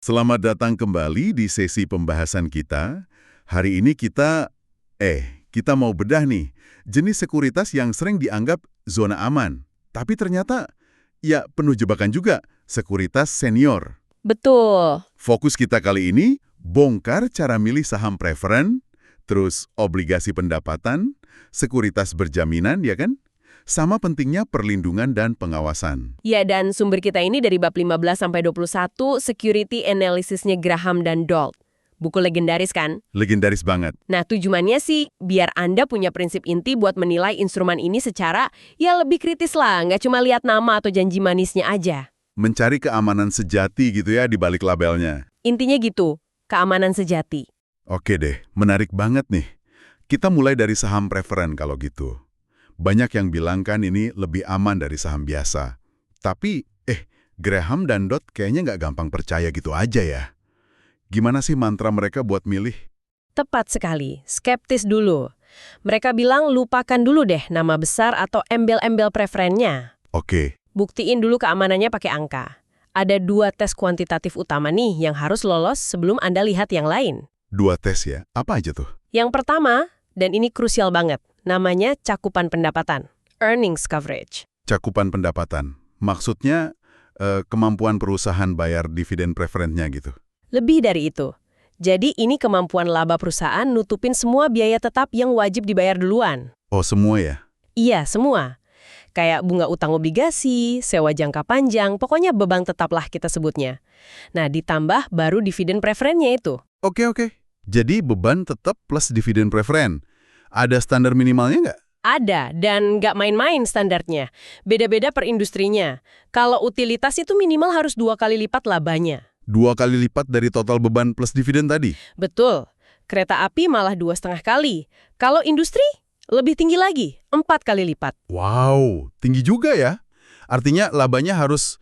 Selamat datang kembali di sesi pembahasan kita. Hari ini kita mau bedah nih, jenis sekuritas yang sering dianggap zona aman. Tapi ternyata, ya penuh jebakan juga, sekuritas senior. Betul. Fokus kita kali ini, bongkar cara milih saham preferen, terus obligasi pendapatan, sekuritas berjaminan, ya kan? Sama pentingnya perlindungan dan pengawasan. Ya, dan sumber kita ini dari bab 15-21, Security Analysis-nya Graham dan Dold. Buku legendaris kan? Legendaris banget. Nah, tujuannya sih biar Anda punya prinsip inti buat menilai instrumen ini secara ya lebih kritis lah, nggak cuma lihat nama atau janji manisnya aja. Mencari keamanan sejati gitu ya di balik labelnya. Intinya gitu, keamanan sejati. Oke deh, menarik banget nih. Kita mulai dari saham preferen kalau gitu. Banyak yang bilang kan ini lebih aman dari saham biasa. Tapi, Graham dan Dodd kayaknya nggak gampang percaya gitu aja ya. Gimana sih mantra mereka buat milih? Tepat sekali, skeptis dulu. Mereka bilang lupakan dulu deh nama besar atau embel-embel preferennya. Oke, Buktiin dulu keamanannya pakai angka. Ada 2 tes kuantitatif utama nih yang harus lolos sebelum Anda lihat yang lain. 2 tes ya. Apa aja tuh? Yang pertama, dan ini krusial banget, namanya cakupan pendapatan, earnings coverage. Cakupan pendapatan. Maksudnya, kemampuan perusahaan bayar dividen preferennya gitu. Lebih dari itu. Jadi ini kemampuan laba perusahaan nutupin semua biaya tetap yang wajib dibayar duluan. Oh, semua ya? Iya, semua. Kayak bunga utang obligasi, sewa jangka panjang, pokoknya beban tetaplah kita sebutnya. Nah, ditambah baru dividen preferennya itu. Oke. Jadi beban tetap plus dividen preferen. Ada standar minimalnya nggak? Ada, dan nggak main-main standarnya. Beda-beda per industrinya. Kalau utilitas itu minimal harus 2 kali lipat labanya. 2 kali lipat dari total beban plus dividen tadi? Betul. Kereta api malah 2,5 kali. Kalau industri, lebih tinggi lagi, 4 kali lipat. Wow, tinggi juga ya. Artinya labanya harus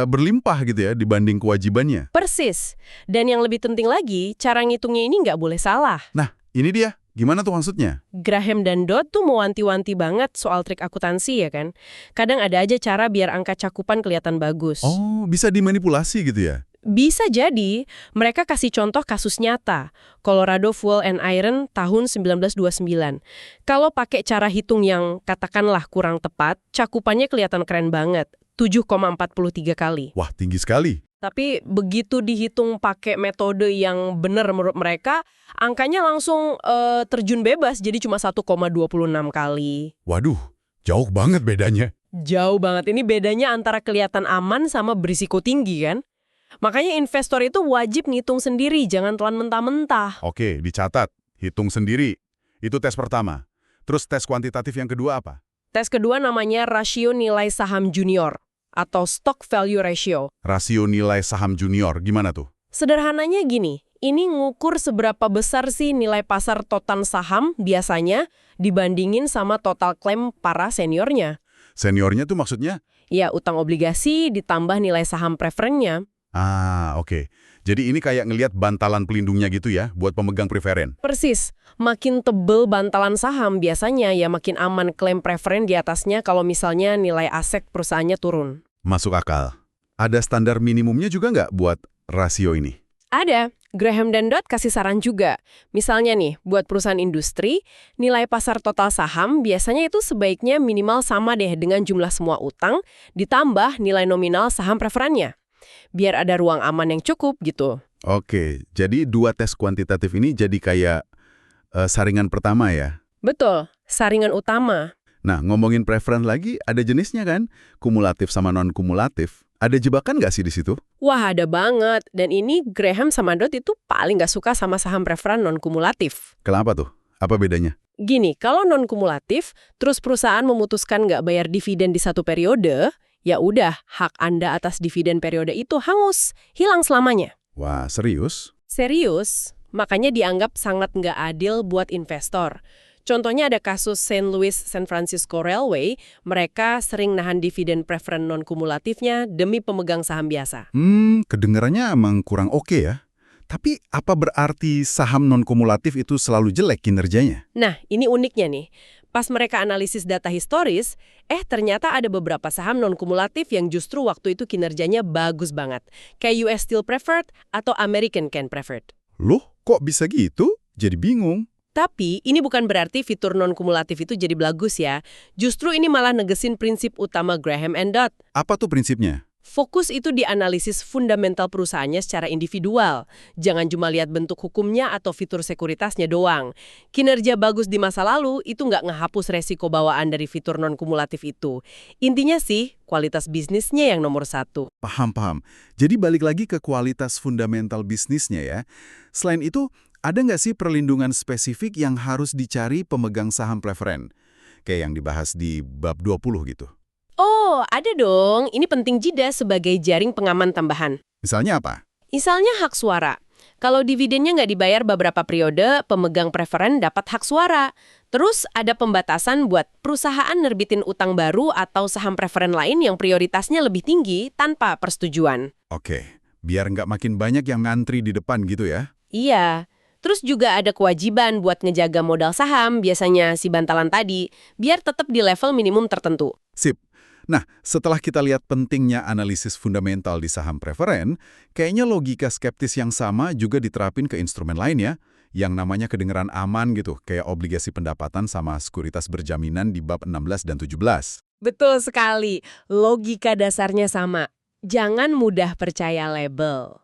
berlimpah gitu ya dibanding kewajibannya. Persis. Dan yang lebih penting lagi, cara ngitungnya ini nggak boleh salah. Nah, ini dia. Gimana tuh maksudnya? Graham dan Dodd tuh mewanti-wanti banget soal trik akuntansi ya kan. Kadang ada aja cara biar angka cakupan kelihatan bagus. Oh, bisa dimanipulasi gitu ya? Bisa jadi, mereka kasih contoh kasus nyata. Colorado Fuel and Iron tahun 1929. Kalau pakai cara hitung yang katakanlah kurang tepat, cakupannya kelihatan keren banget. 7,43 kali. Wah, tinggi sekali. Tapi begitu dihitung pakai metode yang benar menurut mereka, angkanya langsung terjun bebas jadi cuma 1,26 kali. Waduh, jauh banget bedanya. Jauh banget. Ini bedanya antara kelihatan aman sama berisiko tinggi kan? Makanya investor itu wajib ngitung sendiri, jangan telan mentah-mentah. Oke, dicatat. Hitung sendiri. Itu tes pertama. Terus tes kuantitatif yang kedua apa? Tes kedua namanya rasio nilai saham junior atau stock value ratio. Rasio nilai saham junior, gimana tuh? Sederhananya gini, ini ngukur seberapa besar sih nilai pasar total saham biasanya dibandingin sama total klaim para seniornya. Seniornya tuh maksudnya? Ya, utang obligasi ditambah nilai saham preferennya. Ah, oke. Jadi ini kayak ngelihat bantalan pelindungnya gitu ya, buat pemegang preferen. Persis. Makin tebel bantalan saham biasanya ya makin aman klaim preferen di atasnya kalau misalnya nilai aset perusahaannya turun. Masuk akal. Ada standar minimumnya juga nggak buat rasio ini? Ada. Graham dan Dodd kasih saran juga. Misalnya nih, buat perusahaan industri, nilai pasar total saham biasanya itu sebaiknya minimal sama deh dengan jumlah semua utang, ditambah nilai nominal saham preferennya. Biar ada ruang aman yang cukup gitu. Oke, jadi 2 tes kuantitatif ini jadi kayak saringan pertama ya? Betul, saringan utama. Nah, ngomongin preferen lagi, ada jenisnya kan? Kumulatif sama non-kumulatif. Ada jebakan nggak sih di situ? Wah, ada banget. Dan ini Graham sama Dodd itu paling nggak suka sama saham preferen non-kumulatif. Kenapa tuh? Apa bedanya? Gini, kalau non-kumulatif, terus perusahaan memutuskan nggak bayar dividen di satu periode, ya udah, hak Anda atas dividen periode itu hangus, hilang selamanya. Wah, serius? Serius, makanya dianggap sangat nggak adil buat investor. Contohnya ada kasus St. Louis San Francisco Railway, mereka sering nahan dividen preferen non-kumulatifnya demi pemegang saham biasa. Kedengarannya emang kurang oke ya. Tapi apa berarti saham non-kumulatif itu selalu jelek kinerjanya? Nah, ini uniknya nih. Pas mereka analisis data historis, ternyata ada beberapa saham non-kumulatif yang justru waktu itu kinerjanya bagus banget. Kayak US Steel Preferred atau American Can Preferred. Loh, kok bisa gitu? Jadi bingung. Tapi, ini bukan berarti fitur non-kumulatif itu jadi bagus ya. Justru ini malah negesin prinsip utama Graham and Dodd. Apa tuh prinsipnya? Fokus itu dianalisis fundamental perusahaannya secara individual. Jangan cuma lihat bentuk hukumnya atau fitur sekuritasnya doang. Kinerja bagus di masa lalu itu nggak ngehapus resiko bawaan dari fitur non-kumulatif itu. Intinya sih, kualitas bisnisnya yang nomor satu. Paham. Jadi balik lagi ke kualitas fundamental bisnisnya ya. Selain itu, ada nggak sih perlindungan spesifik yang harus dicari pemegang saham preferen? Kayak yang dibahas di bab 20 gitu. Oh, ada dong. Ini penting juga sebagai jaring pengaman tambahan. Misalnya apa? Misalnya hak suara. Kalau dividennya nggak dibayar beberapa periode, pemegang preferen dapat hak suara. Terus ada pembatasan buat perusahaan nerbitin utang baru atau saham preferen lain yang prioritasnya lebih tinggi tanpa persetujuan. Oke, biar nggak makin banyak yang ngantri di depan gitu ya. Iya. Terus juga ada kewajiban buat ngejaga modal saham, biasanya si bantalan tadi, biar tetap di level minimum tertentu. Sip. Nah, setelah kita lihat pentingnya analisis fundamental di saham preferen, kayaknya logika skeptis yang sama juga diterapin ke instrumen lain ya, yang namanya kedengeran aman gitu, kayak obligasi pendapatan sama sekuritas berjaminan di bab 16 dan 17. Betul sekali. Logika dasarnya sama. Jangan mudah percaya label.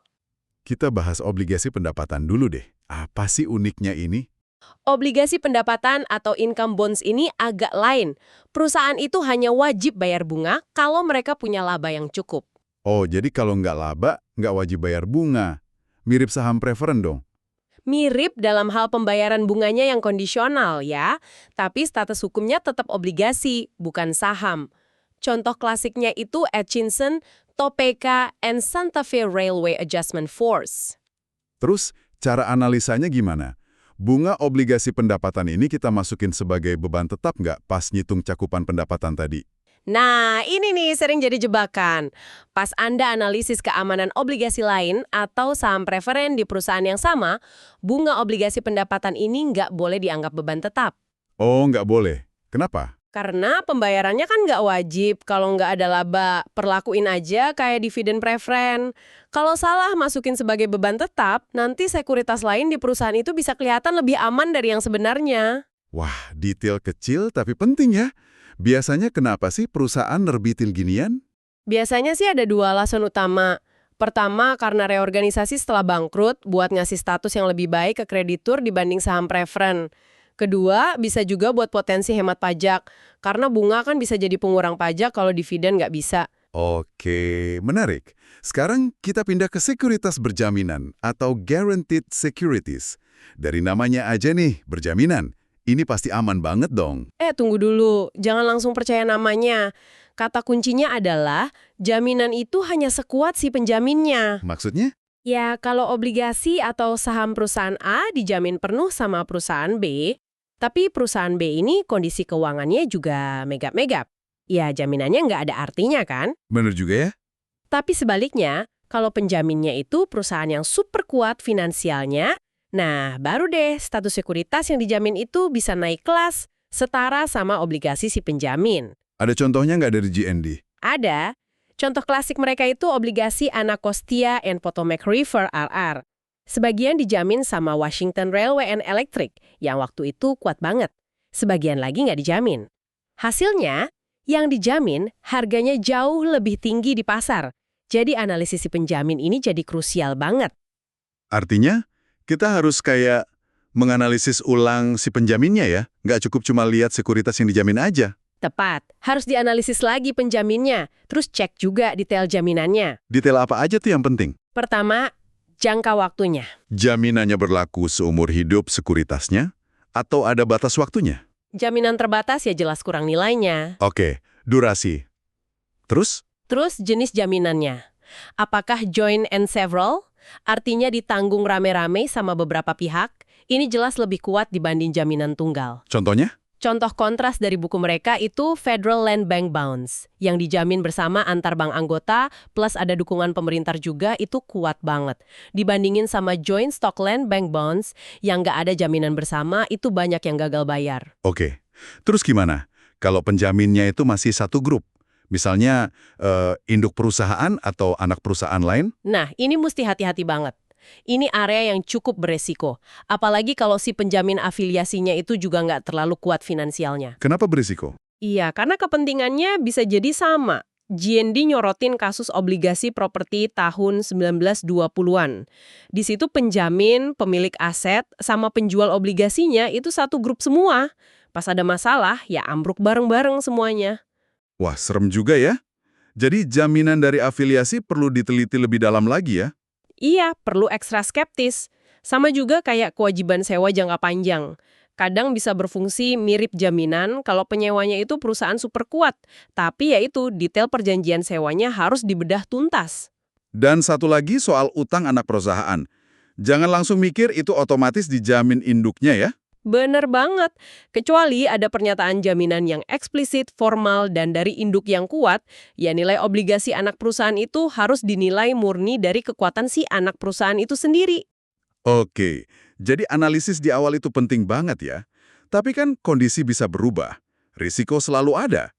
Kita bahas obligasi pendapatan dulu deh. Apa sih uniknya ini? Obligasi pendapatan atau income bonds ini agak lain. Perusahaan itu hanya wajib bayar bunga kalau mereka punya laba yang cukup. Oh, jadi kalau nggak laba, nggak wajib bayar bunga. Mirip saham preferen dong. Mirip dalam hal pembayaran bunganya yang kondisional ya, tapi status hukumnya tetap obligasi, bukan saham. Contoh klasiknya itu Atchison, Topeka, and Santa Fe Railway Adjustment Force. Terus, cara analisanya gimana? Bunga obligasi pendapatan ini kita masukin sebagai beban tetap nggak pas ngitung cakupan pendapatan tadi? Nah, ini nih sering jadi jebakan. Pas Anda analisis keamanan obligasi lain atau saham preferen di perusahaan yang sama, bunga obligasi pendapatan ini nggak boleh dianggap beban tetap. Oh, nggak boleh. Kenapa? Karena pembayarannya kan nggak wajib, kalau nggak ada laba, perlakuin aja kayak dividen preferen. Kalau salah masukin sebagai beban tetap, nanti sekuritas lain di perusahaan itu bisa kelihatan lebih aman dari yang sebenarnya. Wah, detail kecil tapi penting ya. Biasanya kenapa sih perusahaan nerbitin ginian? Biasanya sih ada dua alasan utama. Pertama, karena reorganisasi setelah bangkrut buat ngasih status yang lebih baik ke kreditur dibanding saham preferen. Kedua, bisa juga buat potensi hemat pajak, karena bunga kan bisa jadi pengurang pajak kalau dividen nggak bisa. Oke, menarik. Sekarang kita pindah ke sekuritas berjaminan atau guaranteed securities. Dari namanya aja nih, berjaminan. Ini pasti aman banget dong. Tunggu dulu, jangan langsung percaya namanya. Kata kuncinya adalah, jaminan itu hanya sekuat si penjaminnya. Maksudnya? Ya, kalau obligasi atau saham perusahaan A dijamin penuh sama perusahaan B, tapi perusahaan B ini kondisi keuangannya juga megap-megap. Ya, jaminannya nggak ada artinya kan? Bener juga ya? Tapi sebaliknya, kalau penjaminnya itu perusahaan yang super kuat finansialnya, nah baru deh status sekuritas yang dijamin itu bisa naik kelas, setara sama obligasi si penjamin. Ada contohnya nggak dari GND? Ada. Contoh klasik mereka itu obligasi Anacostia and Potomac River RR. Sebagian dijamin sama Washington Railway and Electric, yang waktu itu kuat banget. Sebagian lagi nggak dijamin. Hasilnya, yang dijamin harganya jauh lebih tinggi di pasar. Jadi analisis si penjamin ini jadi krusial banget. Artinya, kita harus kayak menganalisis ulang si penjaminnya ya? Nggak cukup cuma lihat sekuritas yang dijamin aja. Tepat, harus dianalisis lagi penjaminnya, terus cek juga detail jaminannya. Detail apa aja tuh yang penting? Pertama, jangka waktunya. Jaminannya berlaku seumur hidup sekuritasnya? Atau ada batas waktunya? Jaminan terbatas ya jelas kurang nilainya. Oke, durasi. Terus? Terus jenis jaminannya. Apakah joint and several? Artinya ditanggung rame-rame sama beberapa pihak? Ini jelas lebih kuat dibanding jaminan tunggal. Contohnya? Contoh kontras dari buku mereka itu Federal Land Bank Bonds, yang dijamin bersama antar bank anggota, plus ada dukungan pemerintah juga, itu kuat banget. Dibandingin sama Joint Stock Land Bank Bonds, yang nggak ada jaminan bersama, itu banyak yang gagal bayar. Oke, terus gimana? Kalau penjaminnya itu masih satu grup, misalnya induk perusahaan atau anak perusahaan lain? Nah, ini mesti hati-hati banget. Ini area yang cukup beresiko. Apalagi kalau si penjamin afiliasinya itu juga nggak terlalu kuat finansialnya. Kenapa berisiko? Iya, karena kepentingannya bisa jadi sama. GND nyorotin kasus obligasi properti tahun 1920-an. Di situ penjamin, pemilik aset, sama penjual obligasinya itu satu grup semua. Pas ada masalah, ya ambruk bareng-bareng semuanya. Wah, serem juga ya. Jadi jaminan dari afiliasi perlu diteliti lebih dalam lagi ya? Iya, perlu ekstra skeptis. Sama juga kayak kewajiban sewa jangka panjang. Kadang bisa berfungsi mirip jaminan kalau penyewanya itu perusahaan super kuat. Tapi ya itu, detail perjanjian sewanya harus dibedah tuntas. Dan satu lagi soal utang anak perusahaan. Jangan langsung mikir itu otomatis dijamin induknya ya. Bener banget. Kecuali ada pernyataan jaminan yang eksplisit, formal, dan dari induk yang kuat, ya nilai obligasi anak perusahaan itu harus dinilai murni dari kekuatan si anak perusahaan itu sendiri. Oke, jadi analisis di awal itu penting banget ya. Tapi kan kondisi bisa berubah. Risiko selalu ada.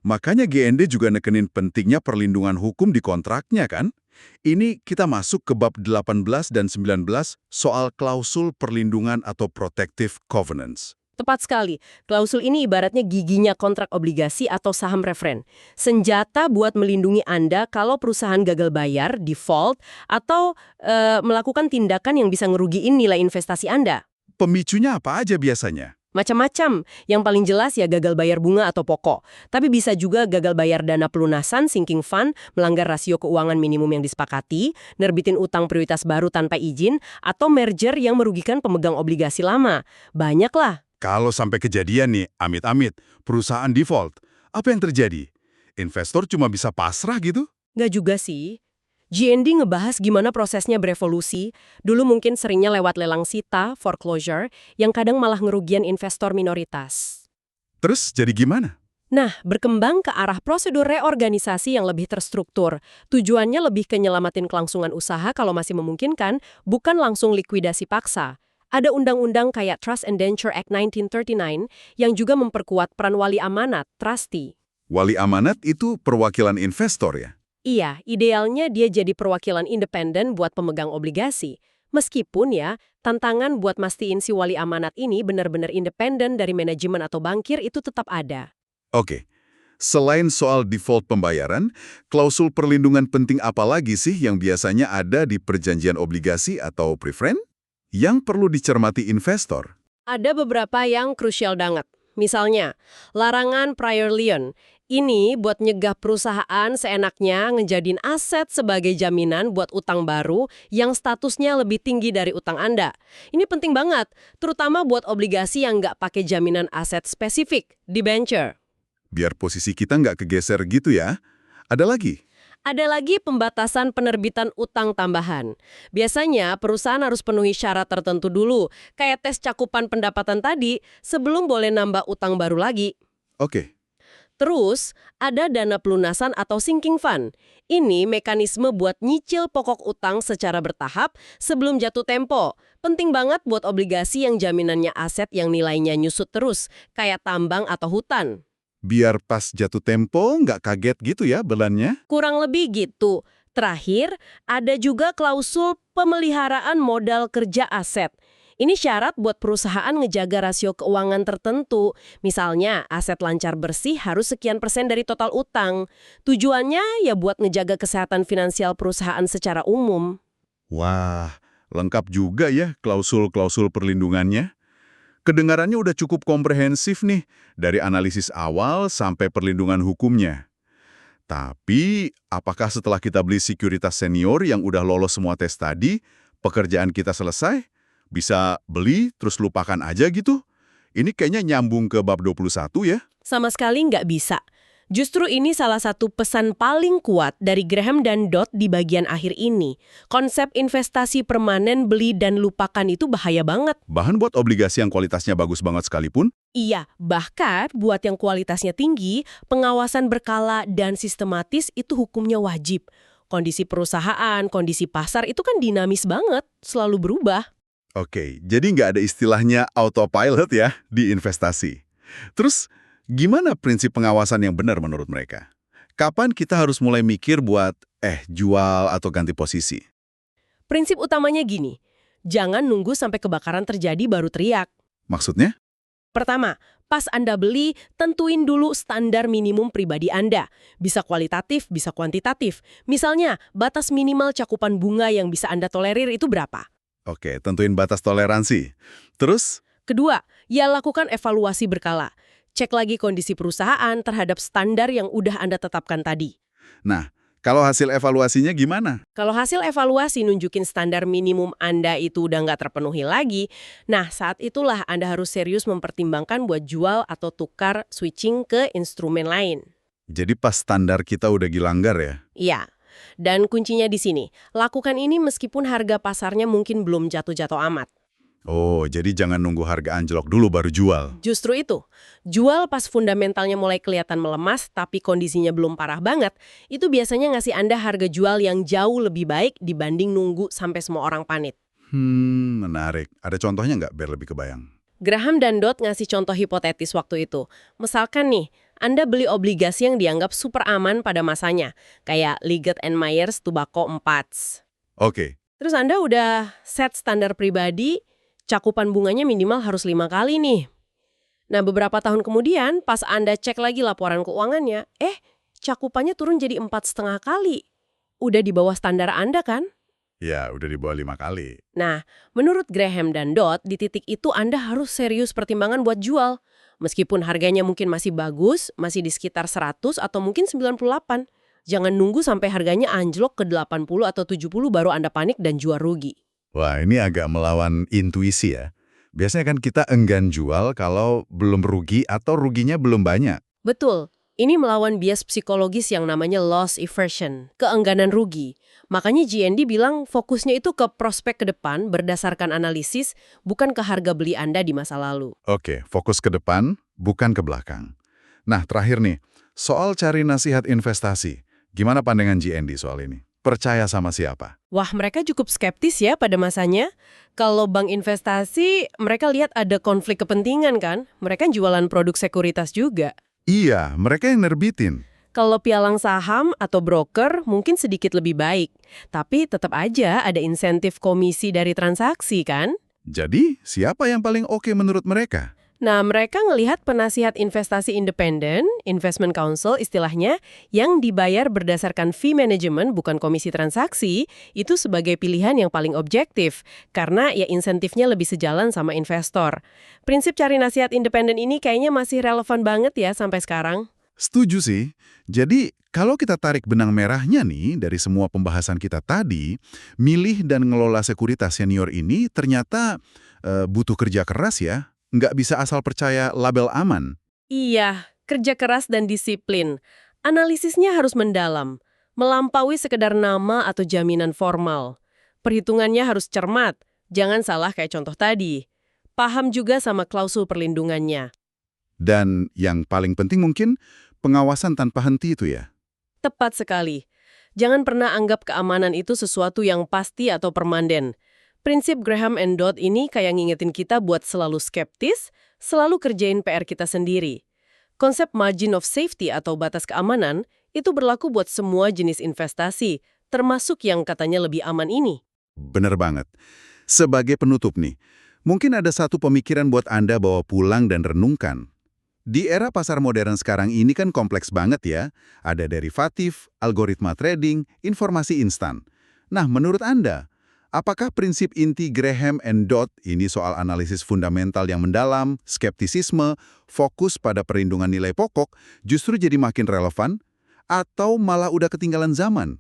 Makanya GND juga nekenin pentingnya perlindungan hukum di kontraknya kan? Ini kita masuk ke bab 18 dan 19 soal klausul perlindungan atau protective covenants. Tepat sekali. Klausul ini ibaratnya giginya kontrak obligasi atau saham referen. Senjata buat melindungi Anda kalau perusahaan gagal bayar, default, atau melakukan tindakan yang bisa ngerugiin nilai investasi Anda. Pemicunya apa aja biasanya? Macam-macam. Yang paling jelas ya gagal bayar bunga atau pokok. Tapi bisa juga gagal bayar dana pelunasan, sinking fund, melanggar rasio keuangan minimum yang disepakati, nerbitin utang prioritas baru tanpa izin, atau merger yang merugikan pemegang obligasi lama. Banyak lah. Kalau sampai kejadian nih, amit-amit, perusahaan default, apa yang terjadi? Investor cuma bisa pasrah gitu? Nggak juga sih. GND ngebahas gimana prosesnya berevolusi. Dulu mungkin seringnya lewat lelang sita, foreclosure, yang kadang malah ngerugian investor minoritas. Terus jadi gimana? Nah, berkembang ke arah prosedur reorganisasi yang lebih terstruktur. Tujuannya lebih ke nyelamatin kelangsungan usaha kalau masih memungkinkan, bukan langsung likuidasi paksa. Ada undang-undang kayak Trust Indenture Act 1939 yang juga memperkuat peran wali amanat, trustee. Wali amanat itu perwakilan investor ya? Iya, idealnya dia jadi perwakilan independen buat pemegang obligasi. Meskipun ya, tantangan buat mastiin si wali amanat ini benar-benar independen dari manajemen atau bankir itu tetap ada. Oke. Selain soal default pembayaran, klausul perlindungan penting apa lagi sih yang biasanya ada di perjanjian obligasi atau preferen? Yang perlu dicermati investor? Ada beberapa yang krusial banget. Misalnya, larangan prior lien. Ini buat nyegah perusahaan seenaknya ngejadiin aset sebagai jaminan buat utang baru yang statusnya lebih tinggi dari utang Anda. Ini penting banget, terutama buat obligasi yang nggak pakai jaminan aset spesifik, debenture. Biar posisi kita nggak kegeser gitu ya. Ada lagi? Ada lagi pembatasan penerbitan utang tambahan. Biasanya perusahaan harus penuhi syarat tertentu dulu, kayak tes cakupan pendapatan tadi, sebelum boleh nambah utang baru lagi. Oke. Terus, ada dana pelunasan atau sinking fund. Ini mekanisme buat nyicil pokok utang secara bertahap sebelum jatuh tempo. Penting banget buat obligasi yang jaminannya aset yang nilainya nyusut terus, kayak tambang atau hutan. Biar pas jatuh tempo nggak kaget gitu ya belannya? Kurang lebih gitu. Terakhir, ada juga klausul pemeliharaan modal kerja aset. Ini syarat buat perusahaan ngejaga rasio keuangan tertentu. Misalnya, aset lancar bersih harus sekian persen dari total utang. Tujuannya ya buat ngejaga kesehatan finansial perusahaan secara umum. Wah, lengkap juga ya klausul-klausul perlindungannya. Kedengarannya udah cukup komprehensif nih, dari analisis awal sampai perlindungan hukumnya. Tapi, apakah setelah kita beli sekuritas senior yang udah lolos semua tes tadi, pekerjaan kita selesai? Bisa beli, terus lupakan aja gitu? Ini kayaknya nyambung ke bab 21 ya? Sama sekali nggak bisa. Justru ini salah satu pesan paling kuat dari Graham dan Dodd di bagian akhir ini. Konsep investasi permanen beli dan lupakan itu bahaya banget. Bahkan buat obligasi yang kualitasnya bagus banget sekalipun, Iya, bahkan buat yang kualitasnya tinggi, pengawasan berkala dan sistematis itu hukumnya wajib. Kondisi perusahaan, kondisi pasar itu kan dinamis banget, selalu berubah. oke, jadi nggak ada istilahnya autopilot ya di investasi. Terus, gimana prinsip pengawasan yang benar menurut mereka? Kapan kita harus mulai mikir buat, jual atau ganti posisi? Prinsip utamanya gini, jangan nunggu sampai kebakaran terjadi baru teriak. Maksudnya? Pertama, pas Anda beli, tentuin dulu standar minimum pribadi Anda. Bisa kualitatif, bisa kuantitatif. Misalnya, batas minimal cakupan bunga yang bisa Anda tolerir itu berapa? Oke, tentuin batas toleransi. Terus, Kedua, ya lakukan evaluasi berkala. Cek lagi kondisi perusahaan terhadap standar yang udah Anda tetapkan tadi. nah, kalau hasil evaluasinya gimana? Kalau hasil evaluasi nunjukin standar minimum Anda itu udah nggak terpenuhi lagi, nah saat itulah Anda harus serius mempertimbangkan buat jual atau tukar switching ke instrumen lain. Jadi pas standar kita udah dilanggar ya? Iya, dan kuncinya di sini, lakukan ini meskipun harga pasarnya mungkin belum jatuh-jatuh amat. Oh, jadi jangan nunggu harga anjlok dulu baru jual. Justru itu, jual pas fundamentalnya mulai kelihatan melemas tapi kondisinya belum parah banget, itu biasanya ngasih Anda harga jual yang jauh lebih baik dibanding nunggu sampai semua orang panik. Menarik. Ada contohnya nggak biar lebih kebayang? Graham dan Dodd ngasih contoh hipotetis waktu itu. Misalkan nih, Anda beli obligasi yang dianggap super aman pada masanya, kayak Leggett & Myers Tobacco 4. Oke, Terus Anda udah set standar pribadi, cakupan bunganya minimal harus 5 kali nih. Nah, beberapa tahun kemudian, pas Anda cek lagi laporan keuangannya, cakupannya turun jadi 4,5 kali. Udah di bawah standar Anda kan? ya udah di bawah 5 kali. Nah, menurut Graham dan Dodd, di titik itu Anda harus serius pertimbangan buat jual. Meskipun harganya mungkin masih bagus, masih di sekitar 100 atau mungkin 98. Jangan nunggu sampai harganya anjlok ke 80 atau 70 baru Anda panik dan jual rugi. Wah, ini agak melawan intuisi ya. Biasanya kan kita enggan jual kalau belum rugi atau ruginya belum banyak. Betul. Ini melawan bias psikologis yang namanya loss aversion, keengganan rugi. Makanya GND bilang fokusnya itu ke prospek ke depan berdasarkan analisis, bukan ke harga beli Anda di masa lalu. Oke, fokus ke depan, bukan ke belakang. Nah, terakhir nih, soal cari nasihat investasi. Gimana pandangan GND soal ini? Percaya sama siapa? Wah, mereka cukup skeptis ya pada masanya. Kalau bank investasi, mereka lihat ada konflik kepentingan kan? Mereka jualan produk sekuritas juga. Iya, mereka yang nerbitin. Kalau pialang saham atau broker mungkin sedikit lebih baik. Tapi tetap aja ada insentif komisi dari transaksi kan? Jadi, siapa yang paling oke menurut mereka? Nah, mereka ngelihat penasihat investasi independen, investment counsel istilahnya, yang dibayar berdasarkan fee management bukan komisi transaksi, itu sebagai pilihan yang paling objektif, karena ya insentifnya lebih sejalan sama investor. Prinsip cari nasihat independen ini kayaknya masih relevan banget ya sampai sekarang. Setuju sih. Jadi, kalau kita tarik benang merahnya nih dari semua pembahasan kita tadi, milih dan ngelola sekuritas senior ini ternyata butuh kerja keras ya. Nggak bisa asal percaya label aman. Iya, kerja keras dan disiplin. Analisisnya harus mendalam, melampaui sekedar nama atau jaminan formal. Perhitungannya harus cermat, jangan salah kayak contoh tadi. Paham juga sama klausul perlindungannya. Dan yang paling penting mungkin, pengawasan tanpa henti itu ya. Tepat sekali. Jangan pernah anggap keamanan itu sesuatu yang pasti atau permanen. Prinsip Graham and Dodd ini kayak ngingetin kita buat selalu skeptis, selalu kerjain PR kita sendiri. Konsep margin of safety atau batas keamanan itu berlaku buat semua jenis investasi, termasuk yang katanya lebih aman ini. Bener banget. Sebagai penutup nih, mungkin ada satu pemikiran buat Anda bawa pulang dan renungkan. Di era pasar modern sekarang ini kan kompleks banget ya. Ada derivatif, algoritma trading, informasi instan. Nah, menurut Anda, apakah prinsip inti Graham and Dodd ini soal analisis fundamental yang mendalam, skeptisisme, fokus pada perlindungan nilai pokok justru jadi makin relevan? Atau malah udah ketinggalan zaman?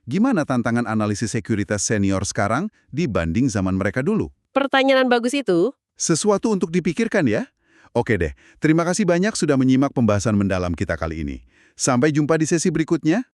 Gimana tantangan analisis sekuritas senior sekarang dibanding zaman mereka dulu? Pertanyaan bagus itu. Sesuatu untuk dipikirkan ya? Oke deh, terima kasih banyak sudah menyimak pembahasan mendalam kita kali ini. Sampai jumpa di sesi berikutnya.